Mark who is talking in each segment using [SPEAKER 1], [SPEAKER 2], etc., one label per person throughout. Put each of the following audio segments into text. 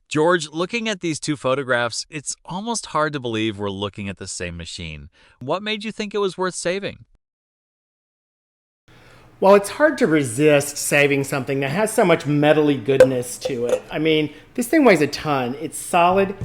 [SPEAKER 1] George, looking at these two photographs, it's almost hard to believe we're looking at the same machine. What made you think it was worth saving?
[SPEAKER 2] Well, it's hard to resist saving something that has so much metally goodness to it. I mean, this thing weighs a ton. It's solid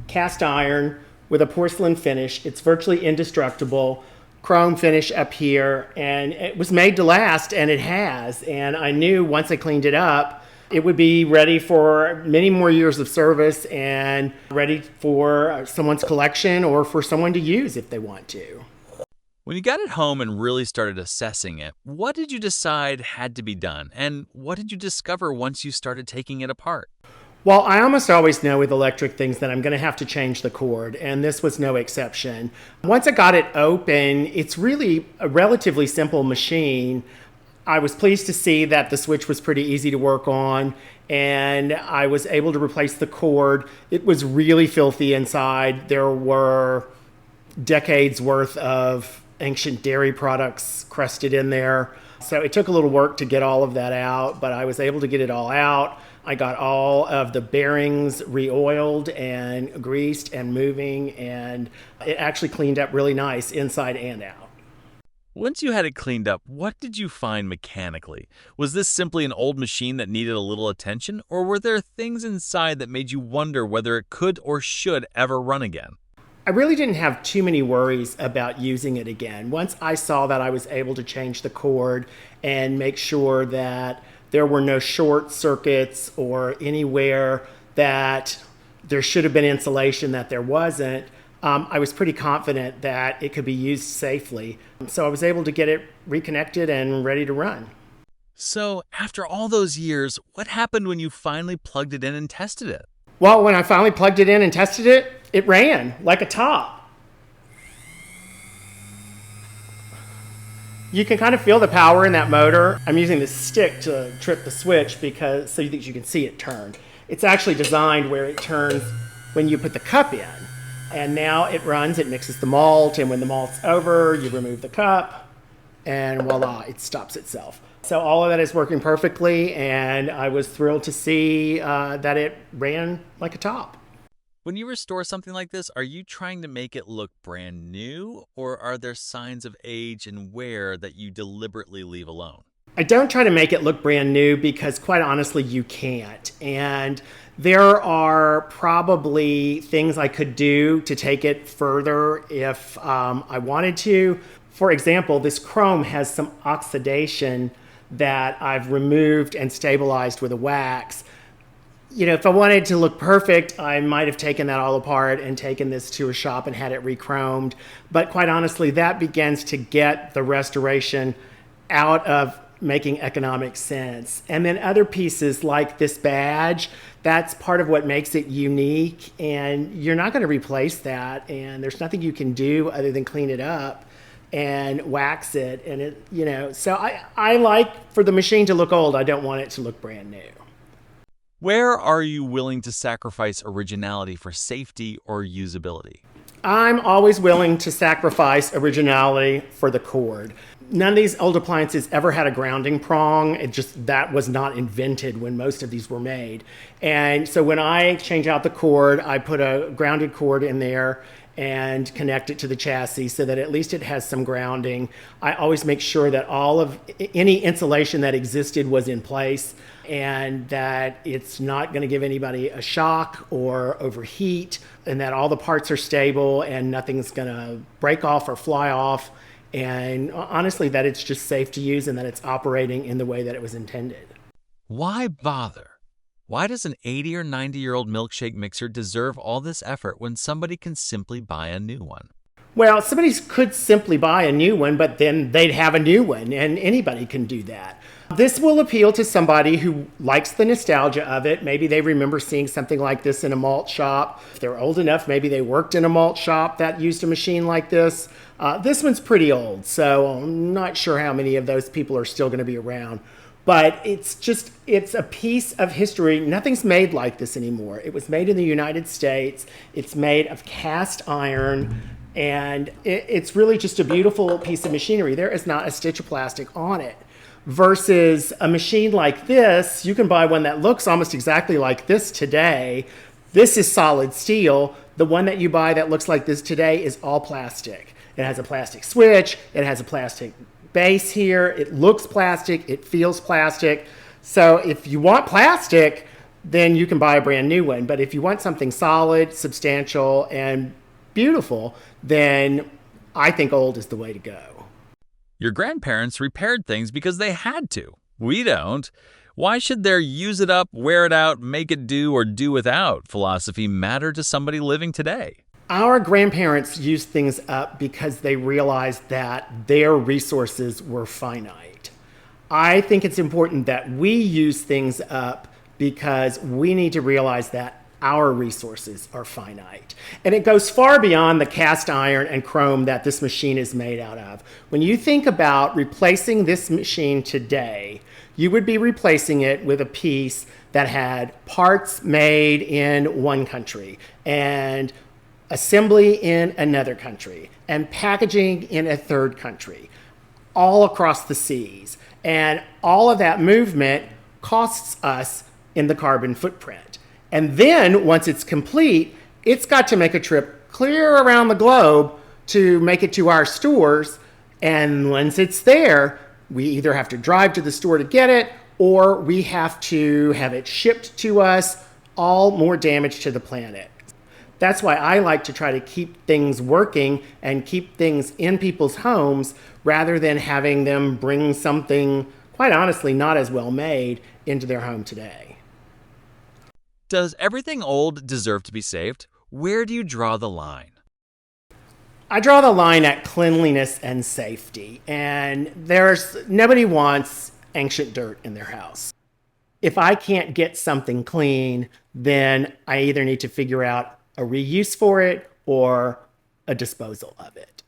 [SPEAKER 2] cast iron with a porcelain finish. It's virtually indestructible. Chrome finish up here, and it was made to last, and it has. And I knew once I cleaned it up, it would be ready for many more years of service and ready for someone's collection or for someone to use if they want to.
[SPEAKER 1] When you got it home and really started assessing it, what did you decide had to be done? And what did you discover once you started taking it apart?
[SPEAKER 2] Well, I almost always know with electric things that I'm going to have to change the cord, and this was no exception. Once I got it open, it's really a relatively simple machine. I was pleased to see that the switch was pretty easy to work on, and I was able to replace the cord. It was really filthy inside. There were decades worth of ancient dairy products crusted in there. So it took a little work to get all of that out, but I was able to get it all out. I got all of the bearings re-oiled and greased and moving, and it actually cleaned up really nice inside and out.
[SPEAKER 1] Once you had it cleaned up, what did you find mechanically? Was this simply an old machine that needed a little attention, or were there things inside that made you wonder whether it could or should ever run again?
[SPEAKER 2] I really didn't have too many worries about using it again. Once I saw that I was able to change the cord and make sure that there were no short circuits or anywhere that there should have been insulation that there wasn't, I was pretty confident that it could be used safely. So I was able to get it reconnected and ready to run.
[SPEAKER 1] So, after all those years, what happened when you finally plugged it in and tested it?
[SPEAKER 2] Well, when I finally plugged it in and tested it, it ran like a top. You can kind of feel the power in that motor. I'm using this stick to trip the switch because so that you can see it turn. It's actually designed where it turns when you put the cup in. And now it runs, it mixes the malt, and when the malt's over, you remove the cup, and voila, it stops itself. So all of that is working perfectly, and I was thrilled to see that it ran like a top.
[SPEAKER 1] When you restore something like this, are you trying to make it look brand new, or are there signs of age and wear that you deliberately leave alone?
[SPEAKER 2] I don't try to make it look brand new because quite honestly, you can't. And there are probably things I could do to take it further if I wanted to. For example, this chrome has some oxidation that I've removed and stabilized with a wax. You know, if I wanted to look perfect, I might have taken that all apart and taken this to a shop and had it re-chromed. But quite honestly, that begins to get the restoration out of making economic sense. And then other pieces like this badge, that's part of what makes it unique. And you're not going to replace that. And there's nothing you can do other than clean it up and wax it. And it, you know, so I like for the machine to look old. I don't want it to look brand new.
[SPEAKER 1] Where are you willing to sacrifice originality for safety or usability?
[SPEAKER 2] I'm always willing to sacrifice originality for the cord. None of these old appliances ever had a grounding prong. That was not invented when most of these were made. And so when I change out the cord, I put a grounded cord in there and connect it to the chassis so that at least it has some grounding. I always make sure that all of any insulation that existed was in place and that it's not going to give anybody a shock or overheat, and that all the parts are stable and nothing's going to break off or fly off. And honestly, that it's just safe to use and that it's operating in the way that it was intended.
[SPEAKER 1] Why bother? Why does an 80 or 90-year-old milkshake mixer deserve all this effort when somebody can simply buy a new one?
[SPEAKER 2] Well, somebody could simply buy a new one, but then they'd have a new one, and anybody can do that. This will appeal to somebody who likes the nostalgia of it. Maybe they remember seeing something like this in a malt shop. If they're old enough, maybe they worked in a malt shop that used a machine like this. This one's pretty old, so I'm not sure how many of those people are still going to be around. But it's a piece of history. Nothing's made like this anymore. It was made in the United States. It's made of cast iron, and it's really just a beautiful piece of machinery. There is not a stitch of plastic on it. Versus a machine like this, you can buy one that looks almost exactly like this today, This is solid steel. The one that you buy that looks like this today is all plastic. It has a plastic switch. It has a plastic base here. It looks plastic. It feels plastic. So if you want plastic, then you can buy a brand new one. But if you want something solid, substantial, and beautiful, then I think old is the way to go.
[SPEAKER 1] Your grandparents repaired things because they had to. We don't. Why should their use it up, wear it out, make it do, or do without philosophy matter to somebody living today?
[SPEAKER 2] Our grandparents used things up because they realized that their resources were finite. I think it's important that we use things up because we need to realize that our resources are finite. And it goes far beyond the cast iron and chrome that this machine is made out of. When you think about replacing this machine today, you would be replacing it with a piece that had parts made in one country and assembly in another country and packaging in a third country, all across the seas. And all of that movement costs us in the carbon footprint. And then once it's complete, it's got to make a trip clear around the globe to make it to our stores. And once it's there, we either have to drive to the store to get it, or we have to have it shipped to us, all more damage to the planet. That's why I like to try to keep things working and keep things in people's homes rather than having them bring something, quite honestly, not as well made into their home today.
[SPEAKER 1] Does everything old deserve to be saved? Where do you draw the line?
[SPEAKER 2] I draw the line at cleanliness and safety, and nobody wants ancient dirt in their house. If I can't get something clean, then I either need to figure out a reuse for it or a disposal of it.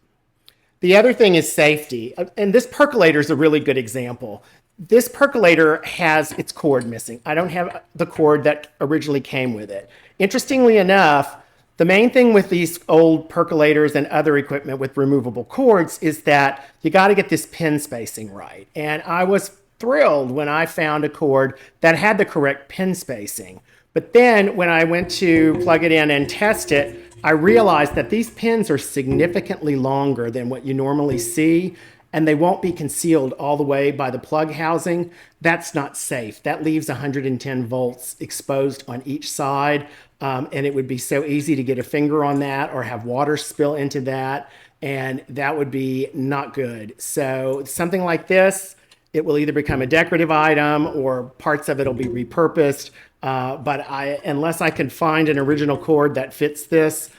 [SPEAKER 2] The other thing is safety, and this percolator is a really good example. This percolator has its cord missing. I don't have the cord that originally came with it. Interestingly enough, the main thing with these old percolators and other equipment with removable cords is that you got to get this pin spacing right. And I was thrilled when I found a cord that had the correct pin spacing. But then when I went to plug it in and test it, I realized that these pins are significantly longer than what you normally see, and they won't be concealed all the way by the plug housing. That's not safe. That leaves 110 volts exposed on each side. And it would be so easy to get a finger on that or have water spill into that. And that would be not good. So something like this, it will either become a decorative item or parts of it will be repurposed. But unless I can find an original cord that fits this,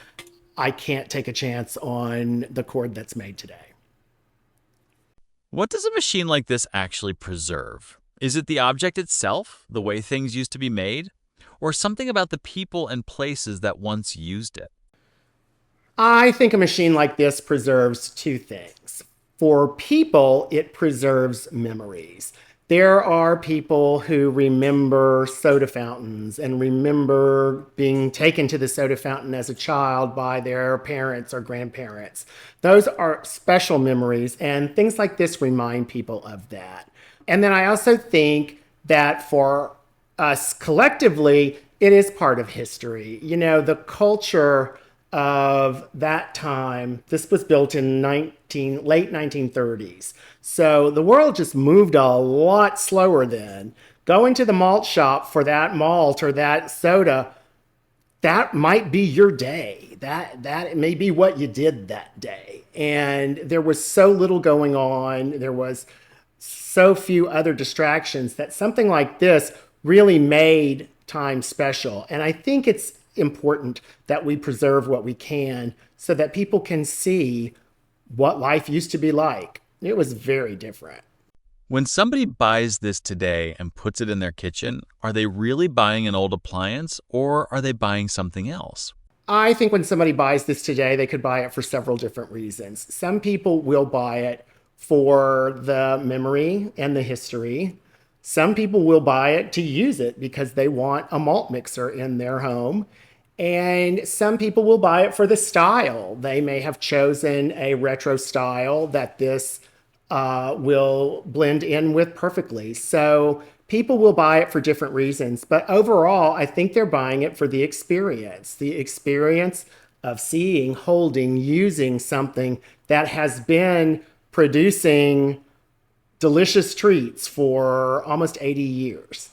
[SPEAKER 2] I can't take a chance on the cord that's made today.
[SPEAKER 1] What does a machine like this actually preserve? Is it the object itself, the way things used to be made, or something about the people and places that once used it?
[SPEAKER 2] I think a machine like this preserves two things. For people, it preserves memories. There are people who remember soda fountains and remember being taken to the soda fountain as a child by their parents or grandparents. Those are special memories, and things like this remind people of that. And then I also think that for us collectively, it is part of history. You know, the culture of that time, this was built in late 1930s. So the world just moved a lot slower then. Going to the malt shop for that malt or that soda, that might be your day. That may be what you did that day. And there was so little going on. There was so few other distractions that something like this really made time special. And I think it's important that we preserve what we can so that people can see what life used to be like. It was very different.
[SPEAKER 1] When somebody buys this today and puts it in their kitchen, are they really buying an old appliance or are they buying something else?
[SPEAKER 2] I think when somebody buys this today, they could buy it for several different reasons. Some people will buy it for the memory and the history. Some people will buy it to use it because they want a malt mixer in their home. And some people will buy it for the style. They may have chosen a retro style that this will blend in with perfectly. So People will buy it for different reasons, but overall, I think they're buying it for the experience of seeing, holding, using something that has been producing delicious treats for almost 80 years.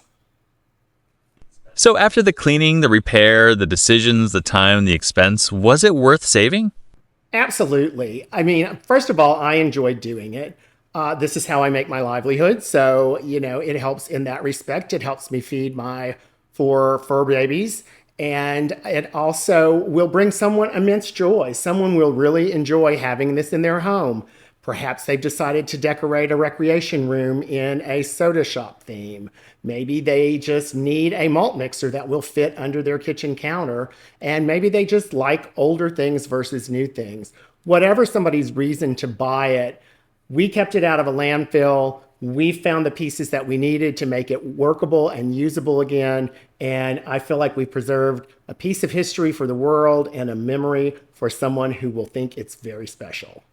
[SPEAKER 1] So after the cleaning, the repair, the decisions, the time, the expense, was it worth saving?
[SPEAKER 2] Absolutely. I mean, first of all, I enjoy doing it. This is how I make my livelihood. So, it helps in that respect. It helps me feed my four fur babies. And it also will bring someone immense joy. Someone will really enjoy having this in their home. Perhaps they've decided to decorate a recreation room in a soda shop theme. Maybe they just need a malt mixer that will fit under their kitchen counter. And maybe they just like older things versus new things. Whatever somebody's reason to buy it, we kept it out of a landfill. We found the pieces that we needed to make it workable and usable again. And I feel like we preserved a piece of history for the world and a memory for someone who will think it's very special.